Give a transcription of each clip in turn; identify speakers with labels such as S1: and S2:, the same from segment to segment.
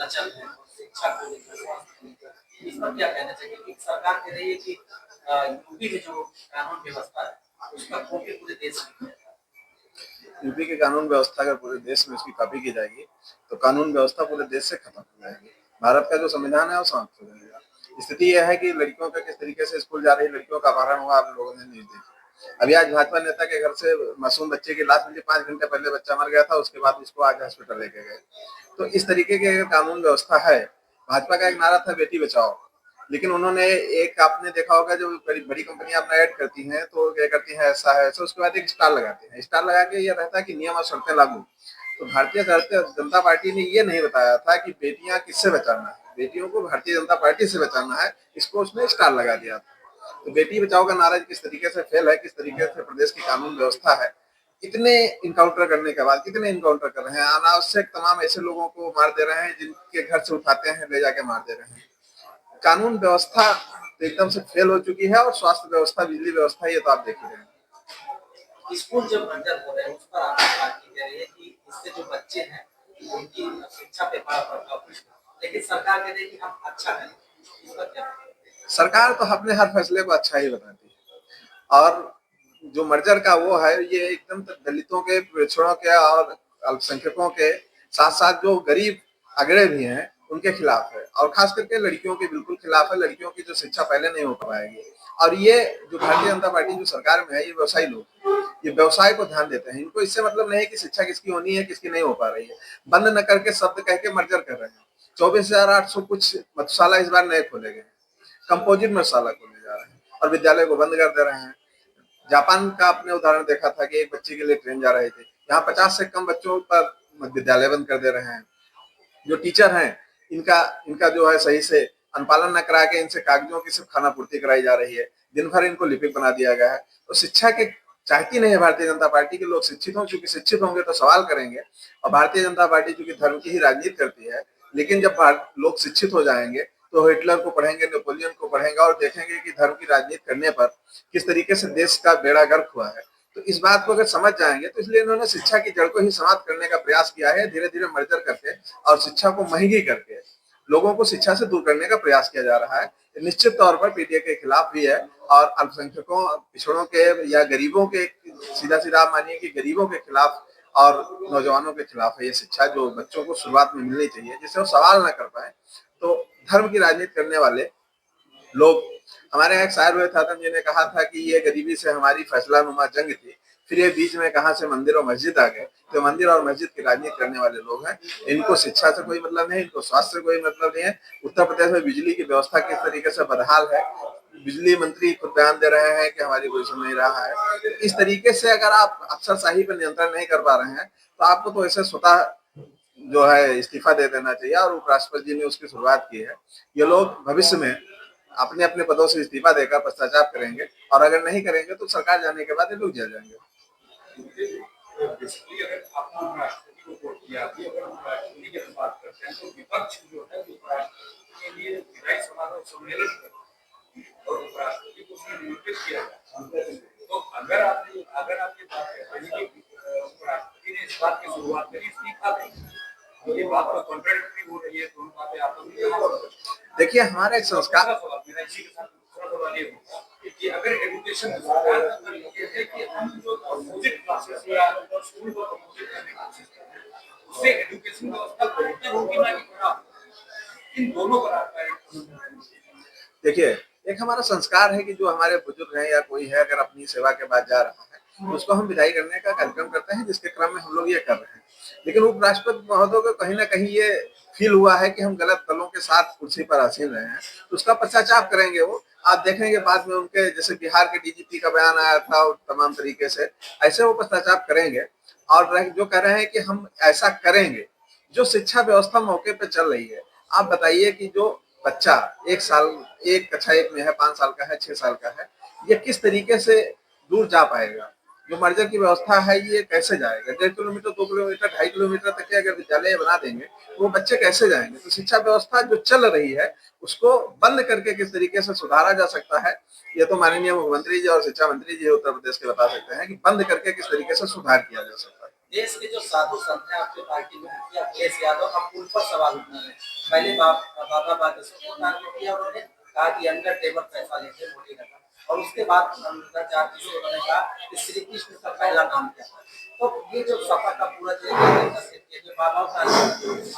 S1: अचल है, शिक्षा को लेकर, स्वास्थ्य को लेकर, इस पर क्या कहना चाहिए? कि सरकार कह रही है कि यूपी में जो कानून व्यवस्था है उसका कॉपी पूरे देश में किया जाए।
S2: यूपी की कानून व्यवस्था अगर पूरे देश में उसकी कॉपी की जाएगी तो कानून व्यवस्था पूरे देश से खत्म हो जाएगी। भारत का जो संविधान है वो समाप्त हो जाएगा। स्थिति यह है कि लड़कियों का किस तरीके से स्कूल जा रही लड़कियों का अपहरण हुआ आप लोगों ने न्यूज देखी। अभी आज भाजपा नेता के घर से मासूम बच्चे की लाश मिली, 5 घंटे पहले बच्चा मर गया था, उसके बाद उसको आज हॉस्पिटल लेके गए। तो इस तरीके की कानून व्यवस्था है। भाजपा का एक नारा था बेटी बचाओ, लेकिन उन्होंने एक आपने देखा होगा जो बड़ी बड़ी कंपनियां अपना ऐड करती हैं तो क्या करती हैं ऐसा है ऐसा, उसके बाद एक स्टार लगाते हैं। स्टार लगा के ये रहता है कि नियम और शर्तें लागू। तो भारतीय जनता पार्टी ने ये नहीं बताया था कि बेटियां किससे बचाना है, बेटियों को भारतीय जनता पार्टी से बचाना है, इसको उसने स्टार लगा दिया था। तो बेटी बचाओ का नारा किस तरीके से फेल है, किस तरीके से प्रदेश की कानून व्यवस्था है। इतने इनकाउंटर करने के बाद कितने इनकाउंटर कर रहे हैं, अनावश्यक तमाम ऐसे लोगों को मार दे रहे हैं जिनके घर से उठाते हैं ले जाके मार दे रहे हैं। कानून व्यवस्था तो एकदम से फेल हो चुकी है, और स्वास्थ्य व्यवस्था, बिजली व्यवस्था, ये तो आप देख ही रहे हैं।
S1: स्कूल जब बंजर हो रहे हैं उस पर आपकी बात की जा रही है कि इससे जो बच्चे हैं उनकी शिक्षा पे बड़ा प्रभाव पड़ेगा, लेकिन सरकार कह रही है कि हम अच्छा करें, इस पर क्या?
S2: सरकार तो अपने हर फैसले को अच्छा ही बताती है, और जो मर्जर का वो है ये एकदम दलितों के, पिछड़ों के और अल्पसंख्यकों के साथ साथ जो गरीब अगड़े भी हैं उनके खिलाफ है, और खास करके लड़कियों के बिल्कुल खिलाफ है। लड़कियों की जो शिक्षा पहले नहीं हो पाएगी, और ये जो भारतीय जनता पार्टी जो सरकार में है ये व्यवसायी लोग, ये व्यवसाय को ध्यान देते हैं। इनको इससे मतलब नहीं है कि शिक्षा किसकी होनी है किसकी नहीं हो पा रही है। बंद न करके शब्द कह के मर्जर कर रहे हैं। 24,800 कुछ मधुशाला इस बार नए खोले गए, कंपोजिट मधुशाला खोले जा रहे हैं, और विद्यालय को बंद कर दे रहे हैं। जापान का आपने उदाहरण देखा था कि एक बच्चे के लिए ट्रेन जा रही थी, यहाँ 50 से कम बच्चों पर विद्यालय बंद कर दे रहे हैं। जो टीचर हैं इनका इनका जो है सही से अनुपालन न करा के इनसे कागजों की सिर्फ खानापूर्ति कराई जा रही है। दिन भर इनको लिपिक बना दिया गया है। तो शिक्षा के चाहती नहीं है भारतीय जनता पार्टी के लोग शिक्षित हों, क्योंकि शिक्षित होंगे तो सवाल करेंगे। और भारतीय जनता पार्टी चूंकि धर्म की ही राजनीति करती है, लेकिन जब लोग शिक्षित हो जाएंगे तो हिटलर को पढ़ेंगे, नेपोलियन को पढ़ेंगे, और देखेंगे कि धर्म की राजनीति करने पर किस तरीके से देश का बेड़ा गर्क हुआ है। तो इस बात को अगर समझ जाएंगे तो इसलिए इन्होंने शिक्षा की जड़ को ही समाप्त करने का प्रयास किया है, धीरे धीरे मर्जर करके और शिक्षा को महंगी करके लोगों को शिक्षा से दूर करने का प्रयास किया जा रहा है। निश्चित तौर पर पीटीए के खिलाफ भी है, और अल्पसंख्यकों, पिछड़ों के या गरीबों के, सीधा सीधा मानिए कि गरीबों के खिलाफ और नौजवानों के खिलाफ है ये शिक्षा, जो बच्चों को शुरुआत में मिलनी चाहिए जिससे वो सवाल ना कर पाए। तो धर्म की राजनीति करने वाले लोग, हमारे यहाँ एक शायर हुए था जी ने कहा था कि ये गरीबी से हमारी फैसला नुमा जंग थी, फिर ये बीच में कहां से मंदिर और मस्जिद आ गए। तो मंदिर और मस्जिद की राजनीति करने वाले लोग हैं, इनको शिक्षा से कोई मतलब नहीं, इनको स्वास्थ्य से कोई मतलब नहीं है। उत्तर प्रदेश में बिजली की व्यवस्था किस तरीके से बदहाल है, बिजली मंत्री खुद बयान दे रहे हैं कि हमारी कोई सुन नहीं रहा है। इस तरीके से अगर आप अफसरशाही पर नियंत्रण नहीं कर पा रहे हैं तो आपको तो ऐसे स्वतः जो है इस्तीफा दे देना चाहिए, और उपराष्ट्रपति जी ने उसकी शुरुआत की है। ये लोग भविष्य में अपने अपने पदों से इस्तीफा देकर पश्चाताप करेंगे, और अगर नहीं करेंगे तो सरकार जाने के बाद ये लोग जेल जाएंगे।
S3: तो अगर आप ये बात कहते हैं कि उपराष्ट्रपति ने इस बात की शुरुआत करी इस्तीफा देंगे, तो ये बात तो कॉन्ट्राडिक्टरी हो रही है, दोनों बातें आप
S2: देखिए हमारा एक संस्कार,
S3: मेरा इसी के साथ दूसरा सवाल ये होगा कि अगर एजुकेशन सरकार का ये है कि हम जो अपोजिट क्लासेस या स्कूल को प्रमोट करने की कोशिश कर रहे हैं उससे एजुकेशन व्यवस्था बेहतर होगी ना कि खराब, इन दोनों पर आपका?
S2: देखिए एक हमारा संस्कार है कि जो हमारे बुजुर्ग हैं या कोई है अगर अपनी सेवा के बाद जा रहा है तो उसको हम विदाई करने का कार्यक्रम करते हैं, जिसके क्रम में हम लोग ये कर रहे हैं। लेकिन उपराष्ट्रपति महोदय को कहीं ना कहीं ये फील हुआ है कि हम गलत दलों के साथ कुर्सी पर आसीन रहे हैं, तो उसका पश्चाताप करेंगे वो। आप देखेंगे बाद में उनके, जैसे बिहार के डीजीपी का बयान आया था और तमाम तरीके से ऐसे वो पश्चाताप करेंगे, और जो कह रहे हैं कि हम ऐसा करेंगे। जो शिक्षा व्यवस्था मौके पर चल रही है, आप बताइए कि जो बच्चा 1 साल, एक कक्षा 1 में है, 5 साल का है, 6 साल का है, ये किस तरीके से दूर जा पाएगा। जो मर्जर की व्यवस्था है ये कैसे जाएगा, 1.5 किलोमीटर, 2 किलोमीटर, 2.5 किलोमीटर तक के अगर विद्यालय बना देंगे तो वो बच्चे कैसे जाएंगे। तो शिक्षा व्यवस्था जो चल रही है उसको बंद करके किस तरीके से सुधारा जा सकता है, ये तो माननीय मुख्यमंत्री जी और शिक्षा मंत्री जी उत्तर प्रदेश के बता सकते हैं कि बंद करके किस तरीके से सुधार किया जा सकता है।
S1: देश के जो साधु संत हैं आपके पार्टी में मुखिया अखिलेश यादव, अब उन पर सवाल उठा रहे हैं। पहले बाबा बागेश्वर को टारगेट किया, उन्होंने कहा कि अंडर टेबल पैसा लेते मोदी का, और उसके बाद राजनीति से उन्होंने कहा कि श्री कृष्ण का पहला नाम क्या था। तो ये जो सपा का पूरा जो बाबा का,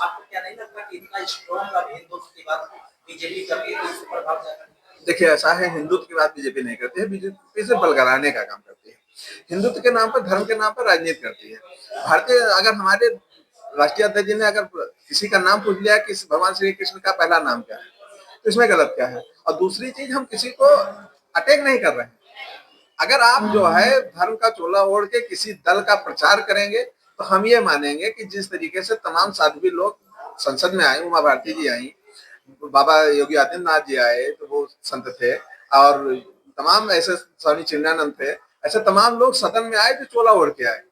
S1: आपको क्या नहीं लगता कि इतना स्ट्रॉन्ग अब हिंदुत्व की बात बीजेपी कर रही है तो इससे प्रभाव ज्यादा नहीं?
S2: देखिए, ऐसा है, हिंदुत्व की बात बीजेपी नहीं करती है, बीजेपी से बलगराने का काम करती है। हिंदुत्व के नाम पर, धर्म के नाम पर राजनीति करती है। भारतीय, अगर हमारे राष्ट्रीय अध्यक्ष जी ने अगर किसी का नाम पूछ लिया कि भगवान श्री कृष्ण का पहला नाम क्या है, तो इसमें गलत क्या है? और दूसरी चीज, हम किसी को अटैक नहीं कर रहे हैं। अगर आप जो है धर्म का चोला ओढ़ के किसी दल का प्रचार करेंगे, तो हम ये मानेंगे कि जिस तरीके से तमाम साध्वी लोग संसद में आए, उमा भारती जी आई, बाबा योगी आदित्यनाथ जी आए, तो वो संत थे, और तमाम ऐसे स्वामी चिन्मयानंद थे, ऐसे तमाम लोग सदन में आए जो चोला ओढ़ के आए।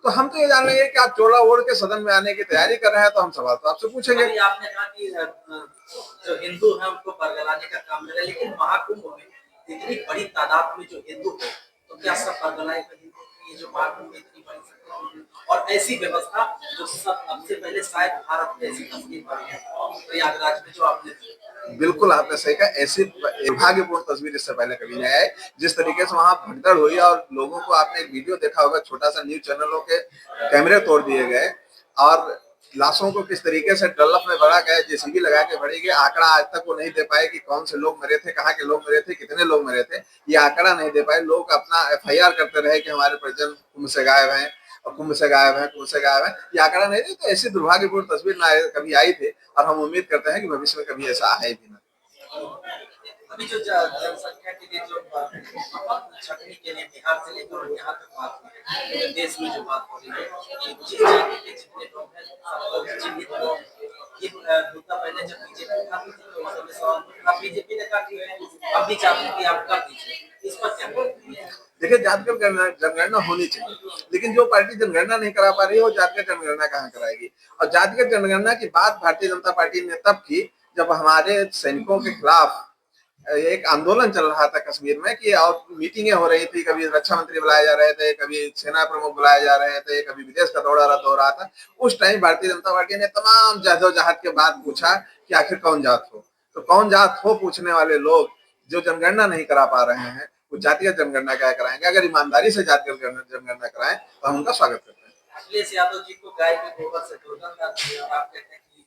S2: तो हम तो ये जान लेंगे कि आप चोला ओढ़ के सदन में आने की तैयारी कर रहे हैं, तो हम सवाल तो आपसे पूछेंगे।
S1: अभी आपने कहा कि जो हिंदू है उनको बरगलाने का काम करें, लेकिन महाकुंभ में इतनी बड़ी तादाद में जो हिंदू है, तो क्या सब बरगलाएगा हिंदू? ये जो महाकुंभ में इतनी बड़ी संख्या में, और ऐसी व्यवस्था जो सब सबसे पहले शायद भारत में ऐसी तस्वीर बनी है प्रयागराज में जो आपने
S2: बिल्कुल आपने सही कहा, ऐसी दुर्भाग्यपूर्ण तस्वीर इससे पहले कभी नहीं आई। जिस तरीके से वहां भगदड़ हुई, और लोगों को, आपने एक वीडियो देखा होगा, छोटा सा न्यूज चैनलों के कैमरे तोड़ दिए गए, और लाशों को किस तरीके से डल्लफ में भरा गया, जेसीबी लगा के भरी गई। आंकड़ा आज तक वो नहीं दे पाए कि कौन से लोग मरे थे, कहाँ के लोग मरे थे, कितने लोग मरे थे, ये आंकड़ा नहीं दे पाए। लोग अपना FIR करते रहे कि हमारे परिजन कुंभ से गायब हैं, और कुंभ से गायब है, कुंभ से गायब है, ये आंकड़ा नहीं दे। तो ऐसी दुर्भाग्यपूर्ण तस्वीर ना कभी आई थी, और हम उम्मीद करते हैं कि भविष्य में कभी ऐसा आए भी ना।
S1: अभी जो जनसंख्या के लिए जो छटनी के लिए बिहार से लेकर और यहाँ तक बात हो रही है, देश में जो बात हो रही है कि जिस जाति के जितने लोग हैं सबको चिन्हित लोग, ये मुद्दा पहले जब बीजेपी उठाती थी तो उस समय सवाल था, बीजेपी ने कहा कि अब भी चाहते हैं कि आप कर दीजिए, इस पर क्या बोलते हैं?
S2: देखिए, जातिगत जनगणना होनी चाहिए, लेकिन जो पार्टी जनगणना नहीं करा पा रही है, वो जातिगत जनगणना कहाँ कराएगी? और जातिगत जनगणना की बात भारतीय जनता पार्टी ने तब की, जब हमारे सैनिकों के खिलाफ एक आंदोलन चल रहा था कश्मीर में, कि और मीटिंगें हो रही थी, कभी रक्षा मंत्री बुलाए जा रहे थे, कभी सेना प्रमुख बुलाए जा रहे थे, कभी विदेश का दौरा रद्द हो रहा था। उस टाइम भारतीय जनता पार्टी ने तमाम जद्दोजहद के बाद पूछा कि आखिर कौन जात हो। तो कौन जात हो पूछने वाले लोग जो जनगणना नहीं करा पा रहे हैं, वो जातिगत जनगणना क्या कराएंगे? अगर ईमानदारी से जातिगत जनगणना कराएं, तो हम उनका स्वागत करते हैं।
S1: अखिलेश यादव जी को गाय के गोबर से दुर्गंध आती है, और आप कहते हैं कि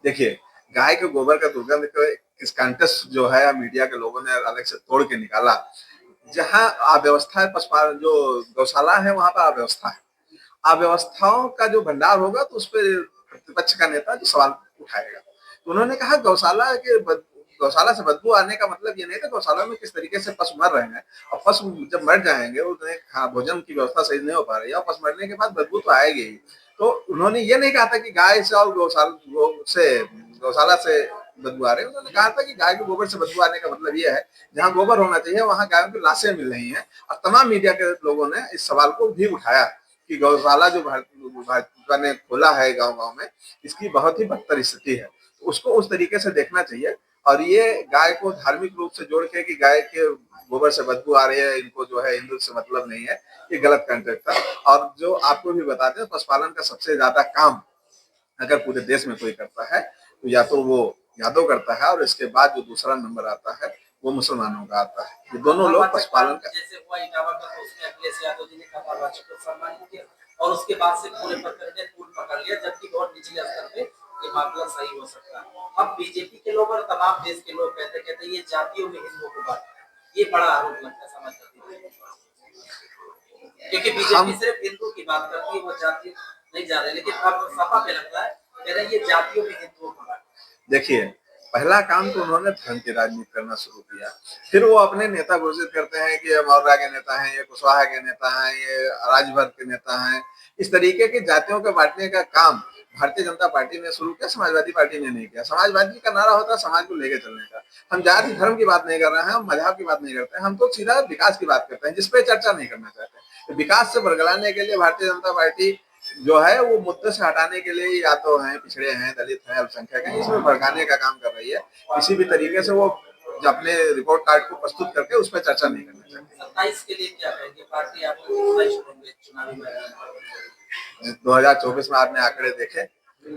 S2: देखिए, गाय के गोबर का दुर्गंध को इस कंटेस्ट जो है मीडिया के लोगों ने अलग से तोड़ के निकाला। जहां अव्यवस्था है, पशुपालन जो गौशाला है, वहां पर अव्यवस्था है। अव्यवस्थाओं का जो भंडार होगा, तो उस पर प्रतिपक्ष का नेता जो सवाल उठाएगा। तो उन्होंने कहा गौशाला से बदबू आने का मतलब ये नहीं था, गौशाला में किस तरीके से पशु मर रहे हैं, और पशु जब मर जाएंगे, उन्हें भोजन की व्यवस्था सही नहीं हो पा रही है, और पशु मरने के बाद बदबू तो आएगी ही। तो उन्होंने ये नहीं कहा था कि गाय से और गौशाला से बदबू आ रही है। उन्होंने कहा था कि गाय के गोबर से बदबू आने का मतलब ये है, जहाँ गोबर होना चाहिए वहां गायों की लाशें मिल रही हैं। और तमाम मीडिया के लोगों ने इस सवाल को भी उठाया कि गौशाला जो भाजपा ने खोला है गांव-गांव में, इसकी बहुत ही बदतर स्थिति है, तो उसको उस तरीके से देखना चाहिए। और ये गाय को धार्मिक रूप से जोड़ के कि गाय के गोबर से बदबू आ रही है, इनको जो है हिंदू से मतलब नहीं है, ये गलत कंटेक्ट था। और जो आपको भी बताते हैं, पशुपालन का सबसे ज्यादा काम अगर पूरे देश में कोई करता है, तो या तो वो यादव करता है, और इसके बाद जो दूसरा नंबर आता है वो मुसलमानों का आता है। ये दोनों लोग पशुपालन का,
S1: जैसे हुआ इटावा का, तो उसमें अखिलेश यादव जी ने कपालवाचक को सम्मानित किया, और उसके बाद से पूरे प्रकरण ने तूल पकड़ लिया, जबकि बहुत निचले स्तर पे ये मामला सही हो सकता है। अब बीजेपी के लोग और तमाम देश के लोग कहते ये जातियों में हिंदुओं को बांट, ये बड़ा आरोप लगता है समाजवादी, क्योंकि बीजेपी सिर्फ हिंदू की बात करती है, वो जाति नहीं जा रहे, लेकिन अब सपा पे लगता है कह रहे ये जातियों में हिंदुओं को बांट।
S2: देखिए, पहला काम तो उन्होंने धर्म की राजनीति करना शुरू किया। फिर वो अपने नेता घोषित करते हैं कि ये मौर्य के नेता हैं, ये कुशवाहा के नेता हैं, ये राजभर के नेता हैं। इस तरीके की जातियों के बांटने का काम भारतीय जनता पार्टी ने शुरू किया, समाजवादी पार्टी ने नहीं किया। समाजवादी का नारा होता है समाज को लेकर चलने का। हम जाति धर्म की बात नहीं कर रहे हैं, हम मजहब की बात नहीं करते हैं, हम तो सीधा विकास की बात करते हैं, जिसपे चर्चा नहीं करना चाहते। तो विकास से बरगलाने के लिए भारतीय जनता पार्टी जो है वो मुद्दे से हटाने के लिए, या तो हैं पिछड़े हैं, दलित हैं, अल्पसंख्यक हैं, इसमें भड़काने का काम कर रही है। किसी भी तरीके से वो जो अपने रिपोर्ट कार्ड को प्रस्तुत करके उस पर चर्चा नहीं करना चाहती।
S1: 27 के लिए क्या कहेंगे? पार्टी आपको कितना शुरू होंगे चुनावी मैदान?
S2: 2024 में आपने आंकड़े देखे,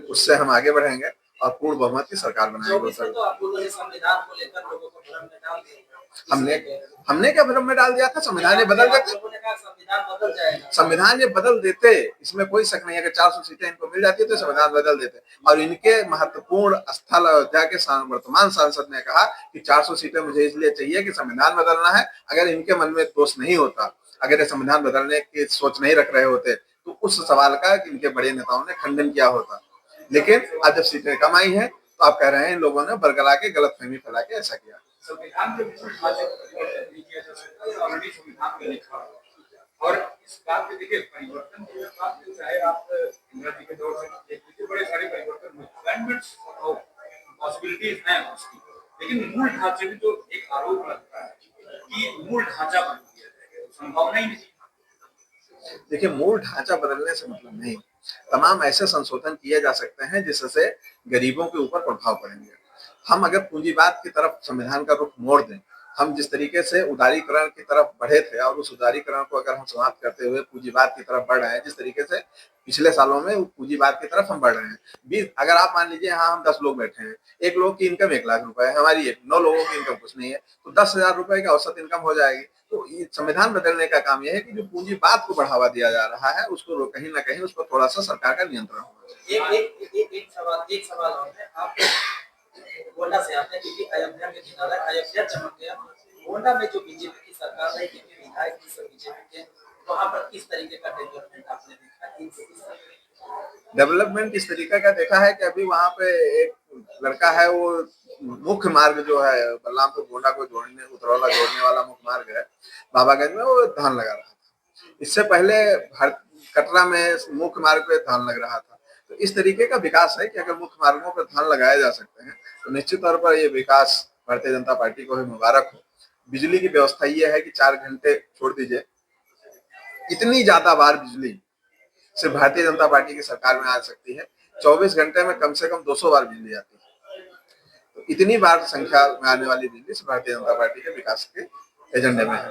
S2: उससे हम आगे बढ़ेंगे और पूर्ण बहुमत की सरकार बनाएंगे।
S1: 24 में तो आप लोगों ने संविधान को लेकर लोगों को भ्रम में डाल दिया।
S2: हमने क्या भ्रम में डाल दिया था? संविधान ये बदल देते,
S1: लोगों ने कहा संविधान बदल जाएगा।
S2: संविधान ये बदल देते, इसमें कोई शक नहीं है। अगर 400 सीटें इनको मिल जाती तो संविधान बदल देते। और इनके महत्वपूर्ण स्थल अयोध्या के वर्तमान सांसद ने कहा कि 400 सीटें मुझे इसलिए चाहिए कि संविधान बदलना है। अगर इनके मन में दोष नहीं होता, अगर ये संविधान बदलने की सोच नहीं रख रहे होते, तो उस सवाल का इनके बड़े नेताओं ने खंडन किया होता। लेकिन आज जब सीटें कम आई हैं तो आप कह रहे हैं इन लोगों ने बरगला के गलतफहमी फैला के ऐसा किया।
S3: संविधान के मूल ढांचे को परिवर्तन नहीं किया जा सकता, ये ऑलरेडी संविधान में लिखा है। और इस बात में देखिए परिवर्तन की बात में चाहे आप इंदिरा जी के दौर से देख लीजिए, बड़े सारे परिवर्तन हुए, अमेंडमेंट्स और पॉसिबिलिटीज हैं उसकी, लेकिन मूल ढांचे में जो एक आरोप लगता है कि मूल ढांचा बदल दिया जाएगा, संभावना ही नहीं।
S2: देखिए, मूल ढांचा बदलने से मतलब नहीं, तमाम ऐसे संशोधन किए जा सकते हैं जिससे गरीबों के ऊपर प्रभाव पड़ेंगे। हम अगर पूंजीवाद की तरफ संविधान का रुख मोड़ दें, हम जिस तरीके से उदारीकरण की तरफ बढ़े थे और उस उदारीकरण को अगर हम समाप्त करते हुए पूंजीवाद की तरफ बढ़ रहे हैं, जिस तरीके से पिछले सालों में पूंजीवाद की तरफ हम बढ़ रहे हैं। अगर आप मान लीजिए यहाँ हम 10 लोग बैठे हैं, एक लोग की इनकम 1 लाख रुपए है, हमारी 9 लोगों की इनकम कुछ नहीं है, तो 10,000 रुपए की औसत इनकम हो जाएगी। तो संविधान बदलने का काम यह है कि जो पूंजीवाद को बढ़ावा दिया जा रहा है उसको कहीं ना कहीं उस पर थोड़ा सा सरकार का नियंत्रण होना चाहिए।
S1: एक सवाल और है। आप गोंडा से आते हैं क्योंकि अयोध्या में किनारा अयोध्या चमक गया। गोंडा में जो बीजेपी की सरकार रही, क्योंकि विधायक भी सब बीजेपी के, वहाँ पर किस तरीके का डेवलपमेंट आपने देखा?
S2: डेवलपमेंट इस तरीके का देखा है कि अभी वहाँ पे एक लड़का है, वो मुख्य मार्ग जो है बलरामपुर गोंडा को जोड़ने, उतरौला जोड़ने वाला मुख्य मार्ग है, बाबागंज में, वो धान लगा रहा था। इससे पहले कटरा में मुख्य मार्ग पे धान लग रहा था। तो इस तरीके का विकास है कि अगर मुख्य मार्गों पर धान लगाए जा सकते हैं तो निश्चित तौर पर ये विकास भारतीय जनता पार्टी को भी मुबारक हो। बिजली की व्यवस्था ये है कि 4 घंटे छोड़ दीजिए, इतनी ज्यादा बार बिजली सिर्फ भारतीय जनता पार्टी की सरकार में आ सकती है। 24 घंटे में कम से कम 200 बार बिजली आती है। तो इतनी बार संख्या में आने वाली बिजली सिर्फ भारतीय जनता पार्टी के विकास के एजेंडे में है।